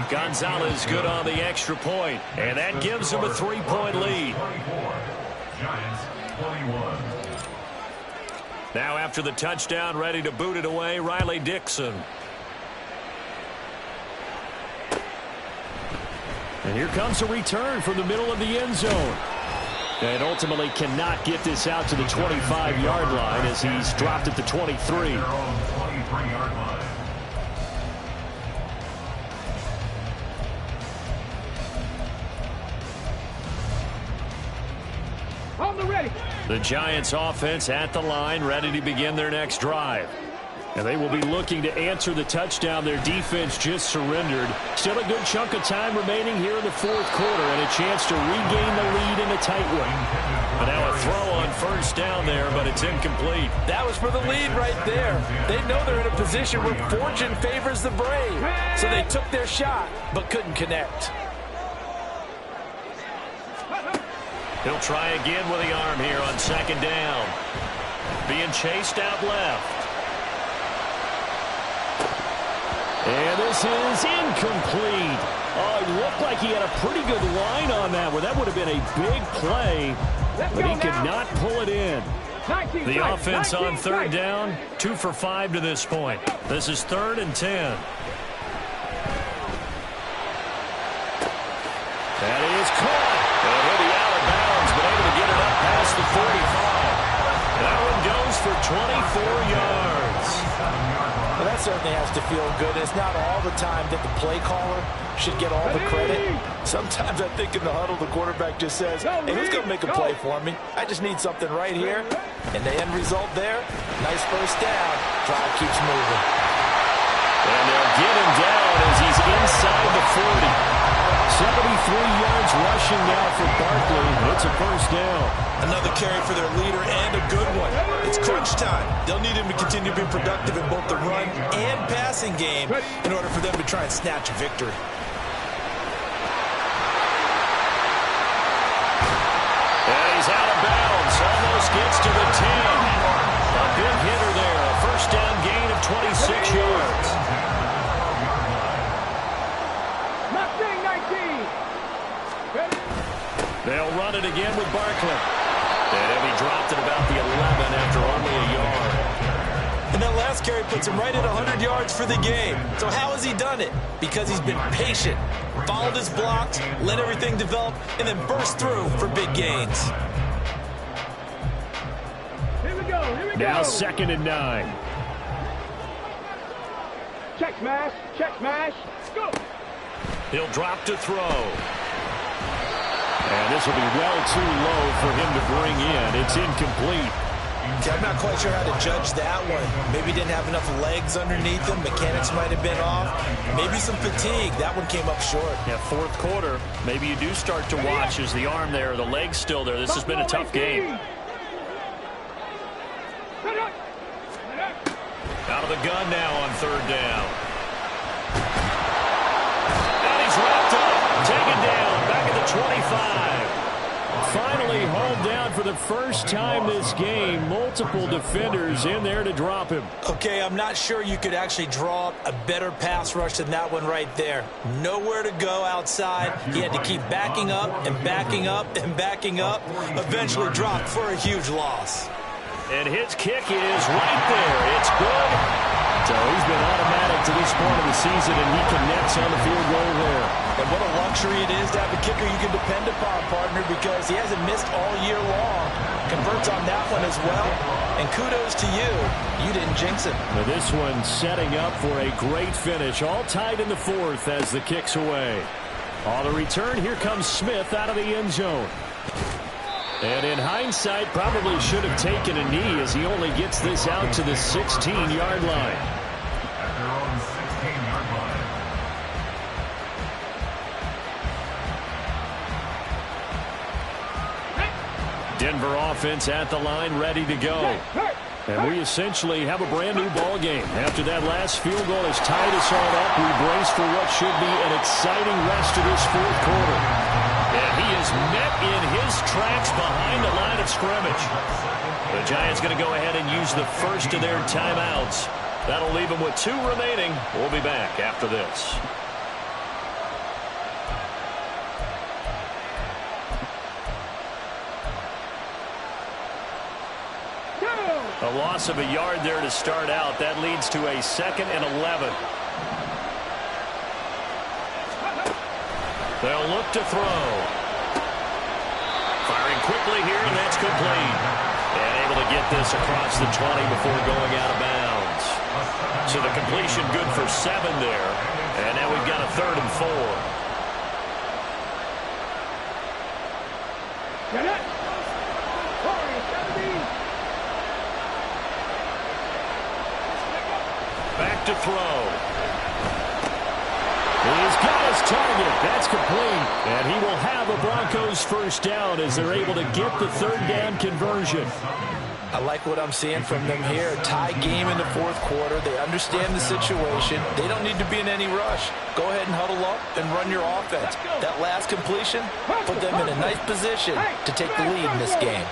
Gonzalez good on the extra point, and that gives them a 3-point lead. Giants 21. Now after the touchdown, ready to boot it away, Riley Dixon. And here comes a return from the middle of the end zone. And ultimately cannot get this out to the 25-yard line as he's dropped at the 23. 23-yard line. On the ready. The Giants offense at the line, ready to begin their next drive. And they will be looking to answer the touchdown their defense just surrendered. Still a good chunk of time remaining here in the 4th quarter and a chance to regain the lead in a tight one. But now a throw on first down there, but it's incomplete. That was for the lead right there. They know they're in a position where fortune favors the brave. So they took their shot, but couldn't connect. He'll try again with the arm here on 2nd down. Being chased out left. And this is incomplete. Oh, it looked like he had a pretty good line on that one. That would have been a big play, but he could not pull it in. The offense on 3rd down, 2 for 5 to this point. This is 3rd and 10. That is caught. And he'll be out of bounds, but able to get it up past the 45. That one goes for 24 yards. Well, that certainly has to feel good. It's not all the time that the play caller should get all the credit. Sometimes I think in the huddle, the quarterback just says, hey, who's going to make a play for me? I just need something right here. And the end result there, nice first down. Drive keeps moving. And they'll get him down as he's inside the 40. 73 yards rushing now for Barkley. It's a first down. Another carry for their leader and a good one. It's crunch time. They'll need him to continue to be productive in both the run and passing game in order for them to try and snatch a victory. And he's out of bounds. Almost gets to the 10. A big hitter there. A first down gain of 26 yards. They'll run it again with Barkley. And he dropped it about the 11 after only a yard. And that last carry puts him right at 100 yards for the game. So how has he done it? Because he's been patient, followed his blocks, let everything develop, and then burst through for big gains. Here we go. Here we go. Now 2nd and 9. Check smash. Check smash. Go. He'll drop to throw. And this will be well too low for him to bring in. It's incomplete. Okay, I'm not quite sure how to judge that one. Maybe he didn't have enough legs underneath him. Mechanics might have been off. Maybe some fatigue. That one came up short. Yeah, 4th quarter. Maybe you do start to watch as the arm there, the leg's still there. This has been a tough game. Out of the gun now on 3rd down. And he's wrapped up. Taken down. Back at the 25. Finally hauled down for the first time this game. Multiple defenders in there to drop him. Okay, I'm not sure you could actually draw up a better pass rush than that one right there. Nowhere to go outside. He had to keep backing up and backing up and backing up. Eventually dropped for a huge loss. And his kick is right there. It's good. So he's been automatic to this point of the season, and he connects on the field goal there. And what a luxury it is to have a kicker you can depend upon, partner, because he hasn't missed all year long. Converts on that one as well. And kudos to you. You didn't jinx it. Now this one setting up for a great finish. All tied in the 4th as the kick's away. On the return, here comes Smith out of the end zone. And in hindsight, probably should have taken a knee as he only gets this out to the 16-yard line. At their own 16-yard line. Denver offense at the line, ready to go. And we essentially have a brand-new ball game. After that last field goal has tied us all up, we brace for what should be an exciting rest of this 4th quarter. And he is met in his tracks behind the line of scrimmage. The Giants going to go ahead and use the first of their timeouts. That'll leave them with 2 remaining. We'll be back after this. A loss of a yard there to start out. That leads to a 2nd and 11. They'll look to throw. Firing quickly here, and that's complete. And able to get this across the 20 before going out of bounds. So the completion good for 7 there. And now we've got a 3rd and 4. Get it. 40, 70. Back to throw. He's got his target. That's complete. And he will have a Broncos first down as they're able to get the 3rd down conversion. I like what I'm seeing from them here. Tie game in the 4th quarter. They understand the situation. They don't need to be in any rush. Go ahead and huddle up and run your offense. That last completion put them in a nice position to take the lead in this game.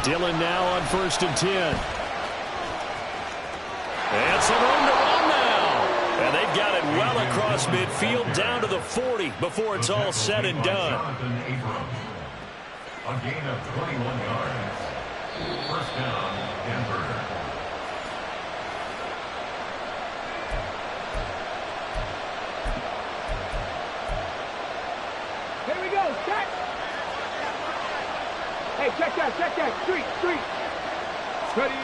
Dillon now on 1st and 10. And some room to run now. And they've got it well across midfield down to the 40 before it's all said and done. A gain of 21 yards. First down, Denver. Here we go. Check. Hey, check that. Check that. Street. Ready.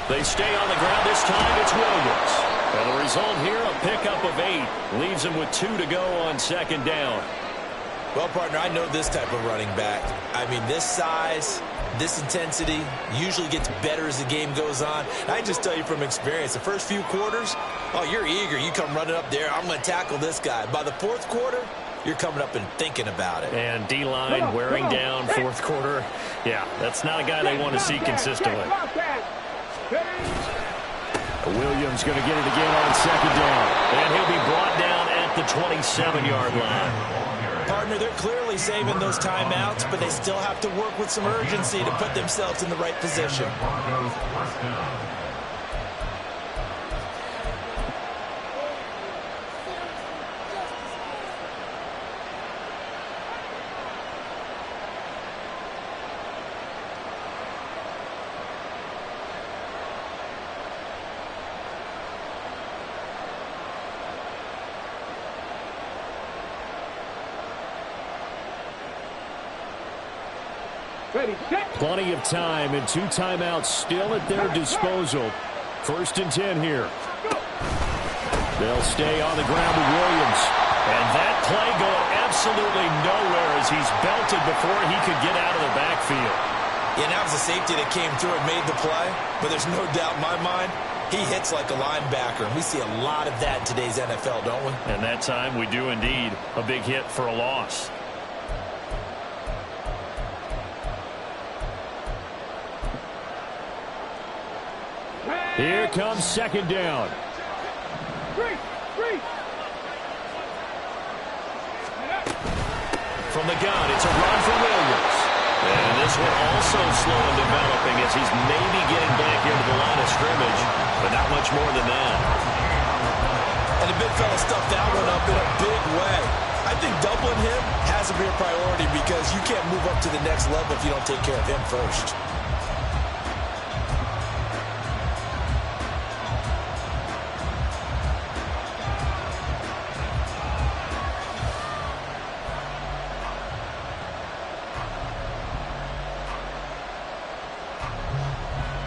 They stay on the ground. This time it's Williams. And the result here, a pickup of 8. Leaves them with 2 to go on 2nd down. Well, partner, I know this type of running back. I mean, this size, this intensity usually gets better as the game goes on. And I just tell you from experience, the first few quarters, oh, you're eager. You come running up there, I'm going to tackle this guy. By the 4th quarter, you're coming up and thinking about it. And D-line wearing down 4th quarter. Yeah, that's not a guy they want to see consistently. Williams going to get it again on 2nd down. And he'll be brought down at the 27-yard line. Partner, they're clearly saving those timeouts, but they still have to work with some urgency to put themselves in the right position. Broncos first down. Ready, set. Plenty of time and 2 timeouts still at their disposal. 1st and 10 here. They'll stay on the ground with Williams. And that play going absolutely nowhere as he's belted before he could get out of the backfield. Yeah, that was a safety that came through and made the play. But there's no doubt in my mind, he hits like a linebacker. And we see a lot of that in today's NFL, don't we? And that time we do indeed. A big hit for a loss. Here comes 2nd down. Three. From the gun, it's a run for Williams. And this one also slow in developing as he's maybe getting back into the line of scrimmage, but not much more than that. And the big fella stuffed that one up in a big way. I think doubling him has to be a priority because you can't move up to the next level if you don't take care of him first.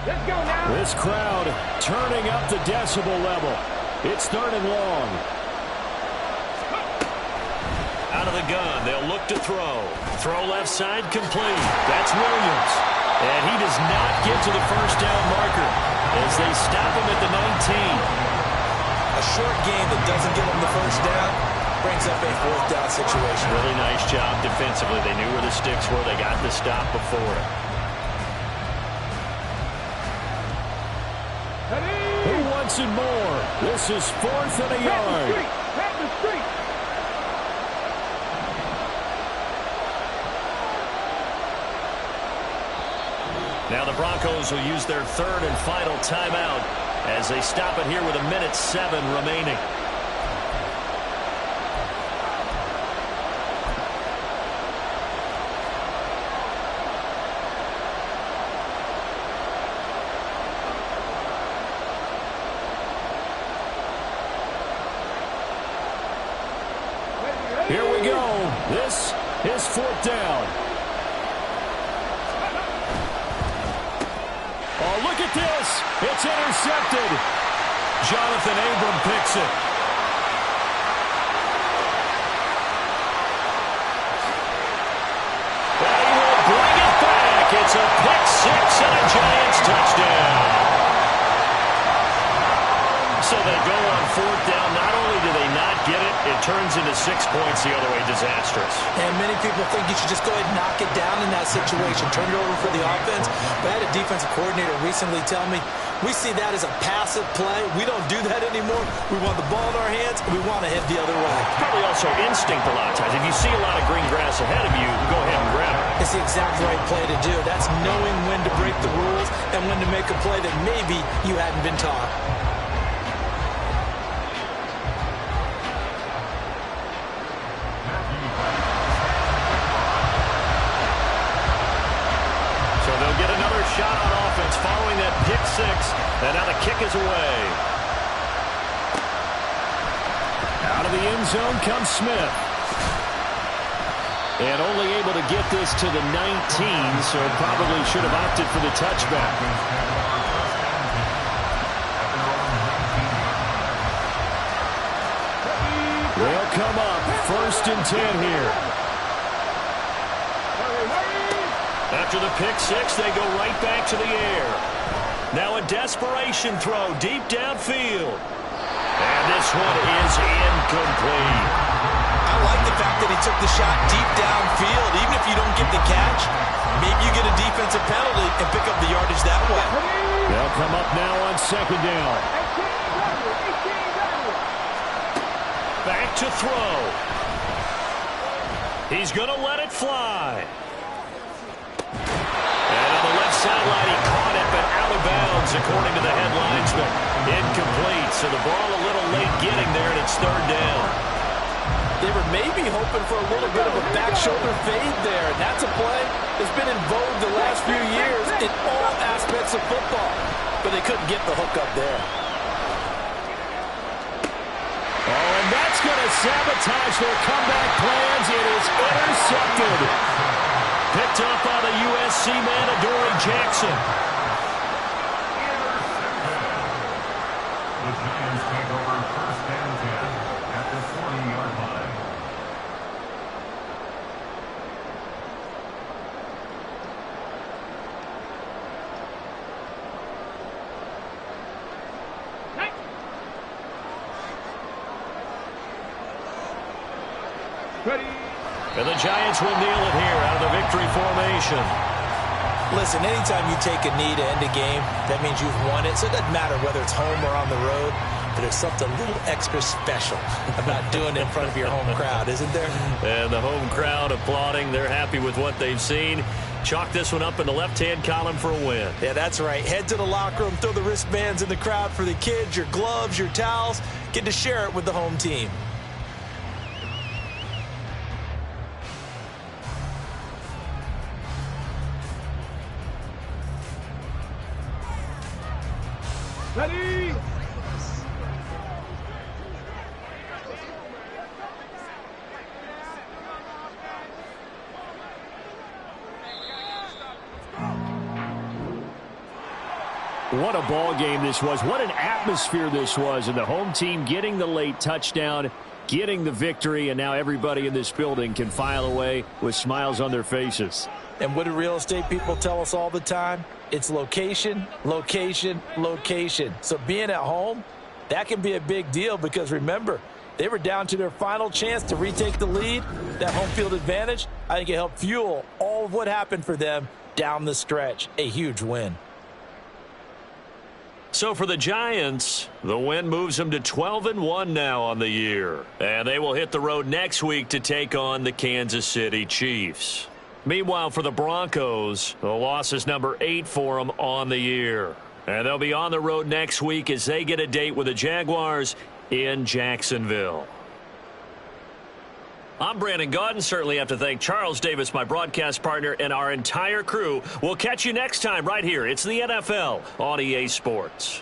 Let's go now. This crowd turning up the decibel level. It's 3rd and long. Out of the gun, they'll look to throw. Throw left side complete. That's Williams. And he does not get to the 1st down marker as they stop him at the 19. A short game that doesn't get him the 1st down brings up a 4th down situation. Really nice job defensively. They knew where the sticks were. They got the stop before it. Who wants it more? This is 4th and a yard. Pat the street. Now the Broncos will use their 3rd and final timeout as they stop it here with 1:07 remaining. Here we go. This is 4th down. Oh, look at this. It's intercepted. Jonathan Abram picks it. And he will bring it back. It's a pick 6 and a Giants touchdown. So they go on 4th down. Not only do they not get it, it turns into 6 points the other way. Disastrous. And many people think you should just go ahead and knock it down in that situation. Turn it over for the offense. But I had a defensive coordinator recently tell me, we see that as a passive play. We don't do that anymore. We want the ball in our hands, and we want to head the other way. Probably also instinct a lot of times. If you see a lot of green grass ahead of you, go ahead and grab it. It's the exact right play to do. That's knowing when to break the rules and when to make a play that maybe you hadn't been taught. Get another shot on offense following that pick 6, and now the kick is away. Out of the end zone comes Smith. And only able to get this to the 19, so probably should have opted for the touchback. They'll come up 1st and 10 here. After the pick 6, they go right back to the air. Now a desperation throw deep downfield. And this one is incomplete. I like the fact that he took the shot deep downfield. Even if you don't get the catch, maybe you get a defensive penalty and pick up the yardage that way. They'll come up now on 2nd down. Back to throw. He's going to let it fly. And on the left sideline, he caught it, but out of bounds, according to the headlinesman. Incomplete, so the ball a little late getting there, and it's 3rd down. They were maybe hoping for a little bit of a back shoulder fade there, and that's a play that's been in vogue the last few years in all aspects of football. But they couldn't get the hook up there. Oh, and that's going to sabotage their comeback plans. It is intercepted. Picked up on the the USC man, Adoree Jackson. The Giants take over first and 10 at the 40-yard line. Ready. And the Giants will kneel it here out of the victory formation. Listen, anytime you take a knee to end a game, that means you've won it. So it doesn't matter whether it's home or on the road. But there's something a little extra special about doing it in front of your home crowd, isn't there? And the home crowd applauding. They're happy with what they've seen. Chalk this one up in the left-hand column for a win. Yeah, that's right. Head to the locker room, throw the wristbands in the crowd for the kids, your gloves, your towels. Get to share it with the home team. Ready. What a ball game this was. What an atmosphere this was. And the home team getting the late touchdown, getting the victory, and now everybody in this building can file away with smiles on their faces. And what do real estate people tell us all the time? It's location, location, location. So being at home, that can be a big deal because remember, they were down to their final chance to retake the lead. That home field advantage, I think it helped fuel all of what happened for them down the stretch. A huge win. So for the Giants, the win moves them to 12-1 now on the year. And they will hit the road next week to take on the Kansas City Chiefs. Meanwhile, for the Broncos, the loss is number 8 for them on the year. And they'll be on the road next week as they get a date with the Jaguars in Jacksonville. I'm Brandon Gaudin. Certainly have to thank Charles Davis, my broadcast partner, and our entire crew. We'll catch you next time right here. It's the NFL on EA Sports.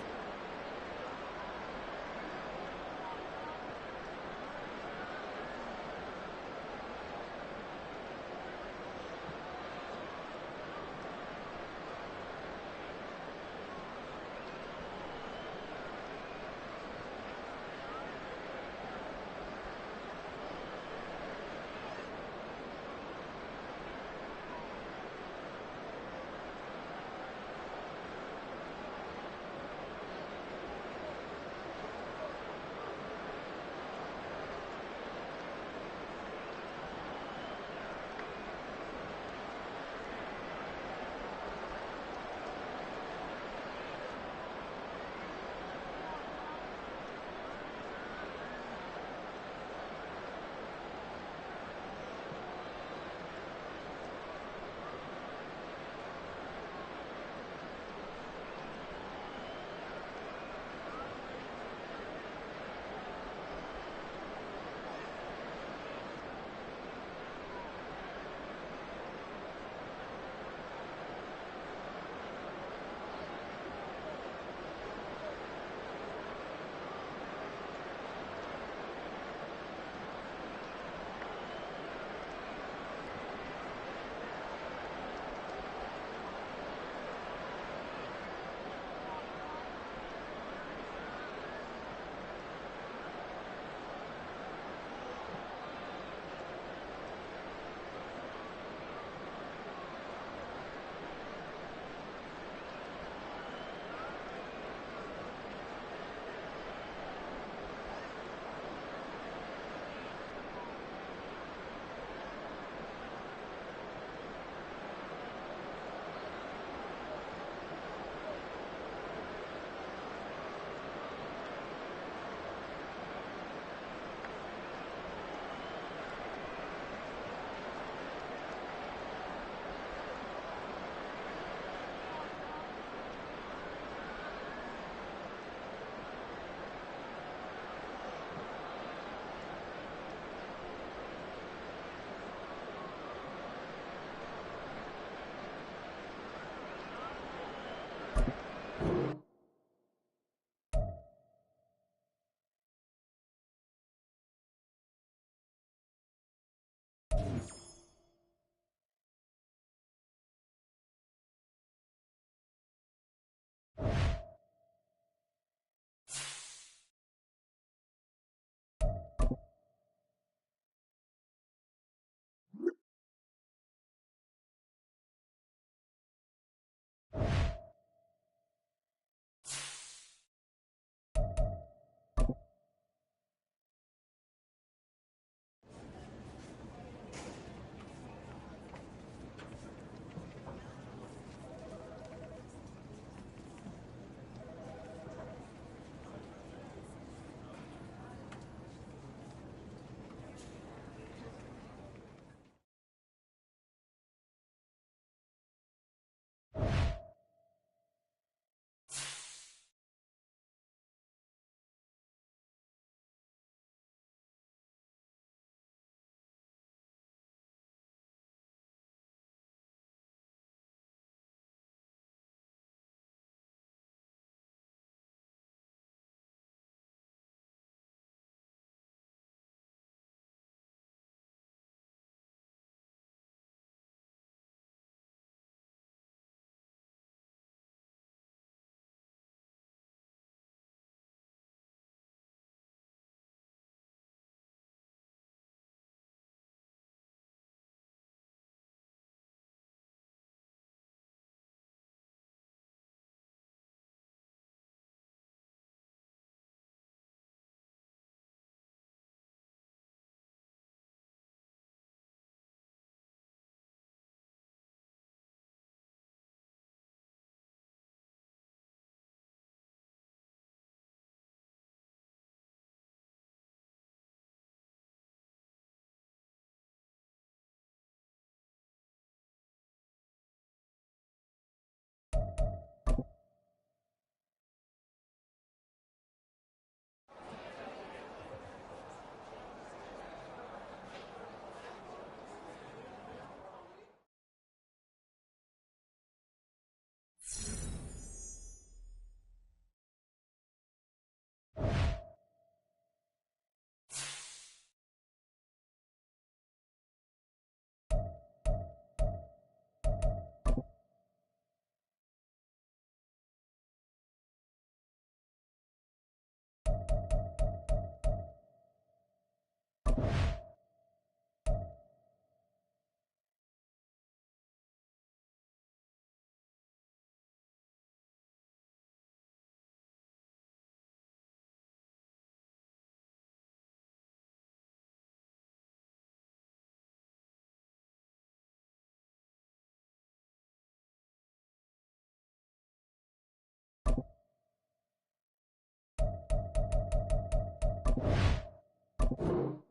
Go.